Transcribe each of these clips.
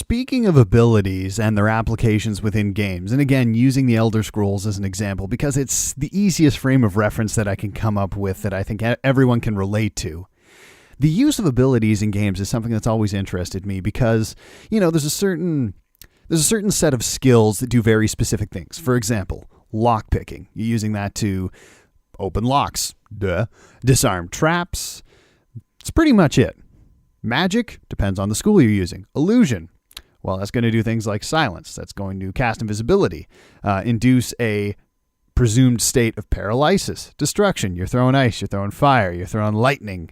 speaking of abilities and their applications within games, and again, using the Elder Scrolls as an example, because it's the easiest frame of reference that I can come up with that I think everyone can relate to. The use of abilities in games is something that's always interested me because, there's a certain set of skills that do very specific things. For example, lockpicking. You're using that to open locks, disarm traps. It's pretty much it. Magic depends on the school you're using. Illusion, well, that's going to do things like silence. That's going to cast invisibility, induce a presumed state of paralysis. Destruction, you're throwing ice, you're throwing fire, you're throwing lightning.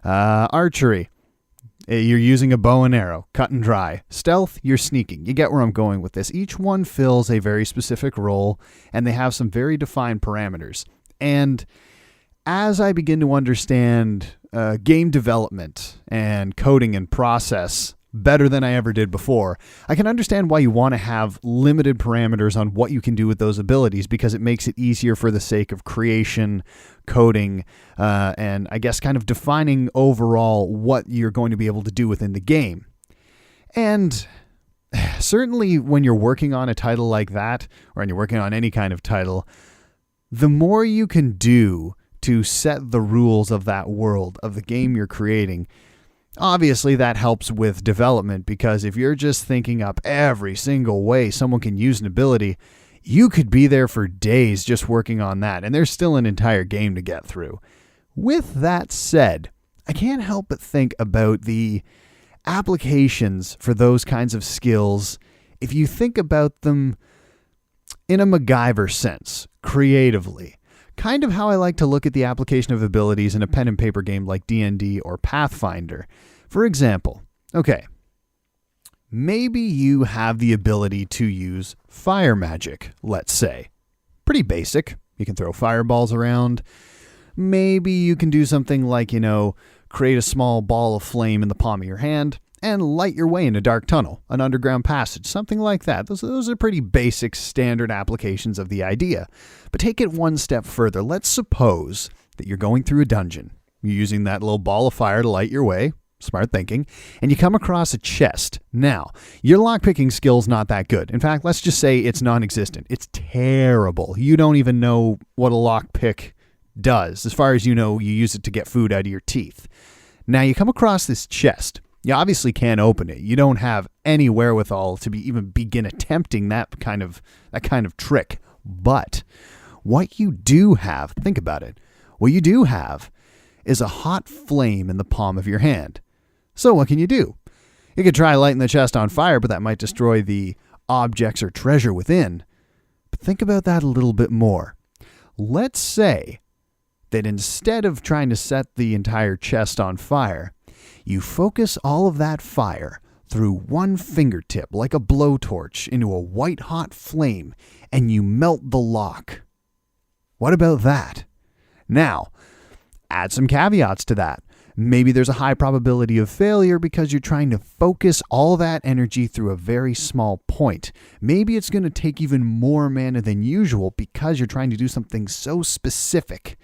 Archery, you're using a bow and arrow. Cut and dry. Stealth, you're sneaking. You get where I'm going with this. Each one fills a very specific role, and they have some very defined parameters. And as I begin to understand game development and coding and process better than I ever did before, I can understand why you want to have limited parameters on what you can do with those abilities, because it makes it easier for the sake of creation, coding, and I guess kind of defining overall what you're going to be able to do within the game. And certainly when you're working on a title like that, or when you're working on any kind of title, the more you can do to set the rules of that world, of the game you're creating, obviously that helps with development, because if you're just thinking up every single way someone can use an ability, you could be there for days just working on that, and there's still an entire game to get through. With that said, I can't help but think about the applications for those kinds of skills if you think about them in a MacGyver sense, creatively. Kind of how I like to look at the application of abilities in a pen and paper game like D&D or Pathfinder. For example, maybe you have the ability to use fire magic, let's say. Pretty basic. You can throw fireballs around. Maybe you can do something like, create a small ball of flame in the palm of your hand and light your way in a dark tunnel, an underground passage, something like that. Those are pretty basic, standard applications of the idea. But take it one step further. Let's suppose that you're going through a dungeon. You're using that little ball of fire to light your way. Smart thinking. And you come across a chest. Now, your lockpicking skill's not that good. In fact, let's just say it's non-existent. It's terrible. You don't even know what a lockpick does. As far as you know, you use it to get food out of your teeth. Now, you come across this chest. You obviously can't open it. You don't have any wherewithal to even begin attempting that kind of trick. But what you do have, think about it, what you do have is a hot flame in the palm of your hand. So what can you do? You could try lighting the chest on fire, but that might destroy the objects or treasure within. But think about that a little bit more. Let's say that instead of trying to set the entire chest on fire, you focus all of that fire through one fingertip like a blowtorch into a white-hot flame, and you melt the lock. What about that? Now, add some caveats to that. Maybe there's a high probability of failure because you're trying to focus all that energy through a very small point. Maybe it's going to take even more mana than usual because you're trying to do something so specific.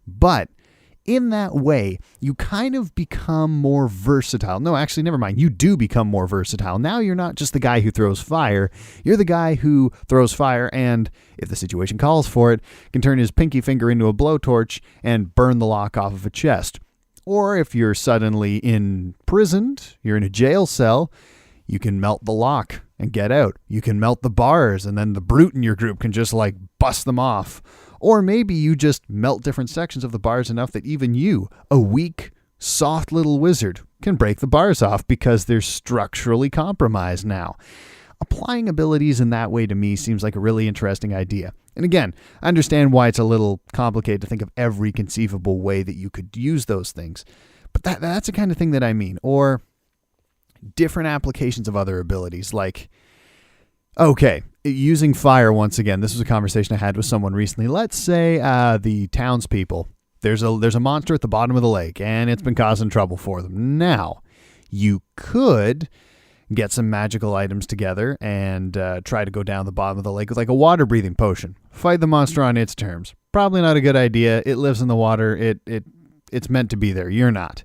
But in that way, you kind of become more versatile. No, actually, never mind. You do become more versatile. Now you're not just the guy who throws fire. You're the guy who throws fire and, if the situation calls for it, can turn his pinky finger into a blowtorch and burn the lock off of a chest. Or if you're suddenly imprisoned, you're in a jail cell, you can melt the lock and get out. You can melt the bars, and then the brute in your group can just bust them off. Or maybe you just melt different sections of the bars enough that even you, a weak, soft little wizard, can break the bars off because they're structurally compromised now. Applying abilities in that way to me seems like a really interesting idea. And again, I understand why it's a little complicated to think of every conceivable way that you could use those things. But that's the kind of thing that I mean. Or different applications of other abilities using fire once again. This was a conversation I had with someone recently. Let's say the townspeople, there's a monster at the bottom of the lake and it's been causing trouble for them. Now, you could get some magical items together and try to go down the bottom of the lake with a water breathing potion. Fight the monster on its terms. Probably not a good idea. It lives in the water. It's meant to be there. You're not.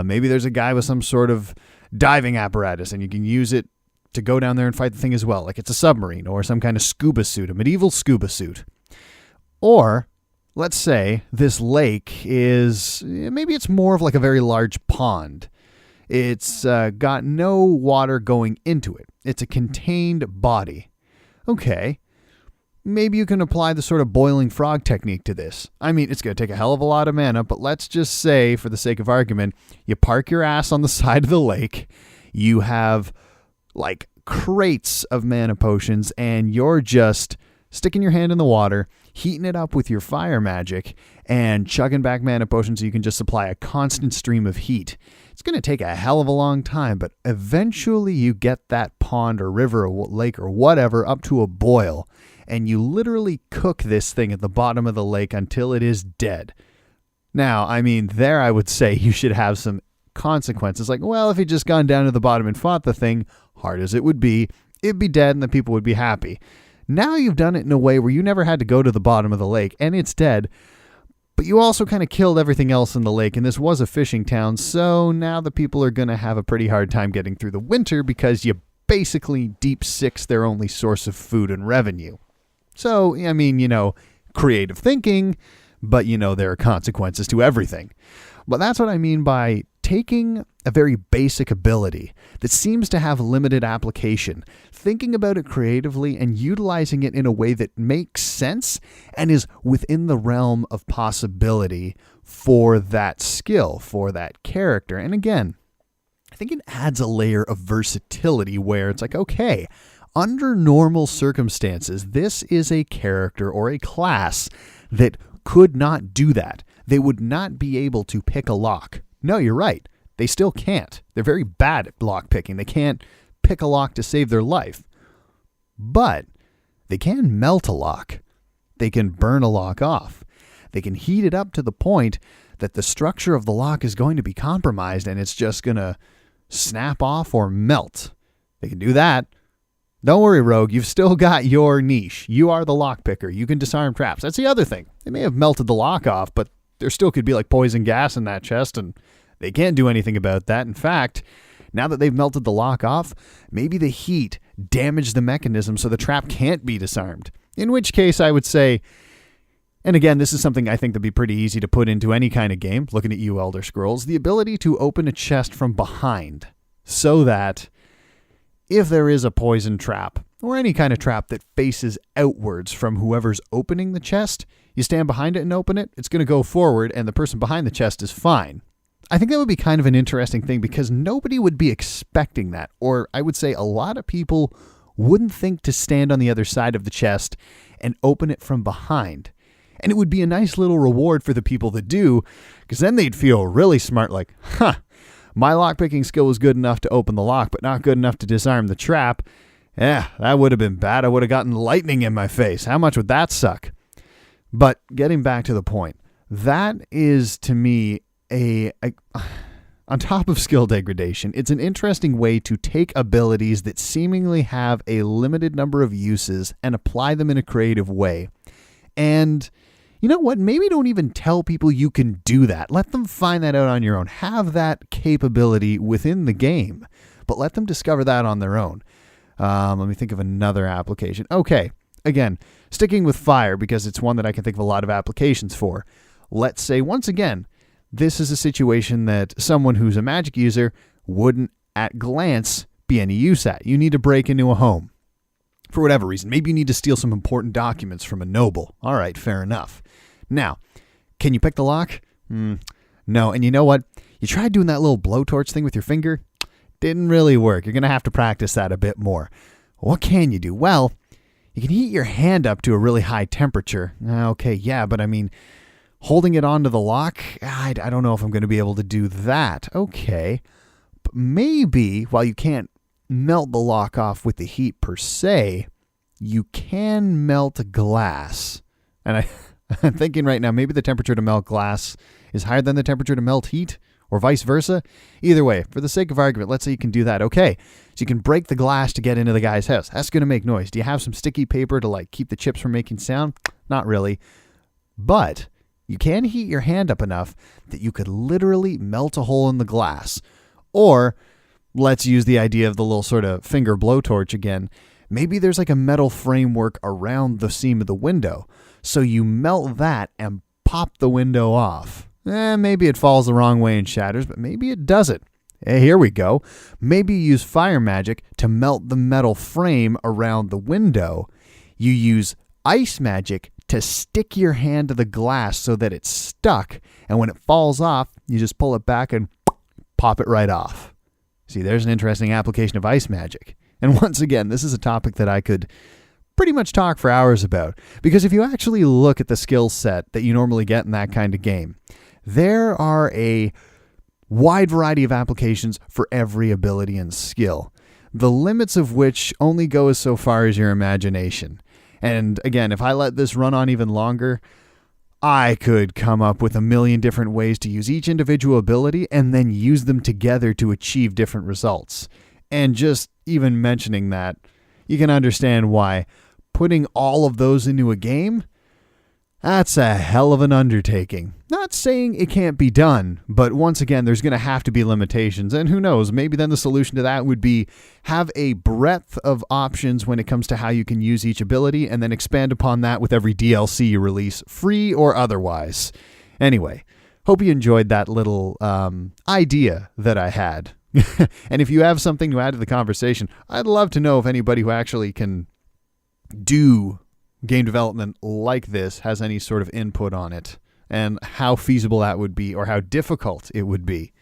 Maybe there's a guy with some sort of diving apparatus and you can use it to go down there and fight the thing as well, like it's a submarine or some kind of scuba suit, a medieval scuba suit. Or let's say this lake is, maybe it's more of like a very large pond. It's got no water going into it. It's a contained body. Okay. Maybe you can apply the sort of boiling frog technique to this. I mean, it's going to take a hell of a lot of mana, but let's just say, for the sake of argument, you park your ass on the side of the lake. You have like crates of mana potions, and you're just sticking your hand in the water, heating it up with your fire magic, and chugging back mana potions so you can just supply a constant stream of heat. It's going to take a hell of a long time, but eventually you get that pond or river or lake or whatever up to a boil, and you literally cook this thing at the bottom of the lake until it is dead. Now, I mean, there I would say you should have some consequences. Like, well, if he'd just gone down to the bottom and fought the thing, hard as it would be, it'd be dead and the people would be happy. Now you've done it in a way where you never had to go to the bottom of the lake, and it's dead, but you also kind of killed everything else in the lake, and this was a fishing town, so now the people are going to have a pretty hard time getting through the winter because you basically deep six their only source of food and revenue. So, I mean, creative thinking, but, there are consequences to everything. But that's what I mean by taking a very basic ability that seems to have limited application, thinking about it creatively and utilizing it in a way that makes sense and is within the realm of possibility for that skill, for that character. And again, I think it adds a layer of versatility where it's like, okay, under normal circumstances, this is a character or a class that could not do that. They would not be able to pick a lock. No, you're right. They still can't. They're very bad at lock picking. They can't pick a lock to save their life. But they can melt a lock. They can burn a lock off. They can heat it up to the point that the structure of the lock is going to be compromised and it's just going to snap off or melt. They can do that. Don't worry, Rogue. You've still got your niche. You are the lock picker. You can disarm traps. That's the other thing. They may have melted the lock off, but there still could be like poison gas in that chest, and they can't do anything about that. In fact, now that they've melted the lock off, maybe the heat damaged the mechanism so the trap can't be disarmed. In which case, I would say, and again, this is something I think that'd be pretty easy to put into any kind of game, looking at you, Elder Scrolls, the ability to open a chest from behind so that if there is a poison trap or any kind of trap that faces outwards from whoever's opening the chest, you stand behind it and open it, it's going to go forward and the person behind the chest is fine. I think that would be kind of an interesting thing because nobody would be expecting that. Or I would say a lot of people wouldn't think to stand on the other side of the chest and open it from behind. And it would be a nice little reward for the people that do, because then they'd feel really smart like, my lockpicking skill was good enough to open the lock, but not good enough to disarm the trap. Yeah, that would have been bad. I would have gotten lightning in my face. How much would that suck? But getting back to the point, that is to me on top of skill degradation, it's an interesting way to take abilities that seemingly have a limited number of uses and apply them in a creative way. And you know what? Maybe don't even tell people you can do that. Let them find that out on your own. Have that capability within the game, but let them discover that on their own. Let me think of another application. Okay, again, sticking with fire because it's one that I can think of a lot of applications for. Let's say, once again, this is a situation that someone who's a magic user wouldn't at glance be any use at. You need to break into a home for whatever reason. Maybe you need to steal some important documents from a noble. All right, fair enough. Now, can you pick the lock? No. And you know what? You tried doing that little blowtorch thing with your finger. Didn't really work. You're going to have to practice that a bit more. What can you do? Well, you can heat your hand up to a really high temperature. Okay, yeah, but I mean, holding it onto the lock, I don't know if I'm going to be able to do that. Okay, but maybe while you can't melt the lock off with the heat per se, you can melt glass. And I'm thinking right now, maybe the temperature to melt glass is higher than the temperature to melt heat, or vice versa. Either way, for the sake of argument, let's say you can do that. Okay, so you can break the glass to get into the guy's house. That's going to make noise. Do you have some sticky paper to keep the chips from making sound? Not really. But you can heat your hand up enough that you could literally melt a hole in the glass. Or Let's use the idea of the little sort of finger blowtorch again. Maybe there's like a metal framework around the seam of the window. So you melt that and pop the window off. Maybe it falls the wrong way and shatters, but maybe it doesn't. Hey, here we go. Maybe you use fire magic to melt the metal frame around the window. You use ice magic to stick your hand to the glass so that it's stuck. And when it falls off, you just pull it back and pop it right off. See, there's an interesting application of ice magic. And once again, this is a topic that I could pretty much talk for hours about. Because if you actually look at the skill set that you normally get in that kind of game, there are a wide variety of applications for every ability and skill, the limits of which only go as so far as your imagination. And again, if I let this run on even longer, I could come up with a million different ways to use each individual ability and then use them together to achieve different results. And just even mentioning that, you can understand why putting all of those into a game, that's a hell of an undertaking. Not saying it can't be done, but once again, there's going to have to be limitations. And who knows, maybe then the solution to that would be have a breadth of options when it comes to how you can use each ability and then expand upon that with every DLC you release, free or otherwise. Anyway, hope you enjoyed that little idea that I had. And if you have something to add to the conversation, I'd love to know if anybody who actually can do game development like this has any sort of input on it and how feasible that would be or how difficult it would be.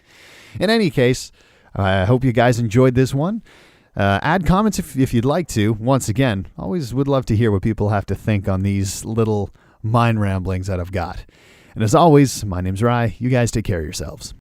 In any case, I hope you guys enjoyed this one. Add comments if you'd like to. Once again, always would love to hear what people have to think on these little mind ramblings that I've got. And as always, my name's Rye. You guys take care of yourselves.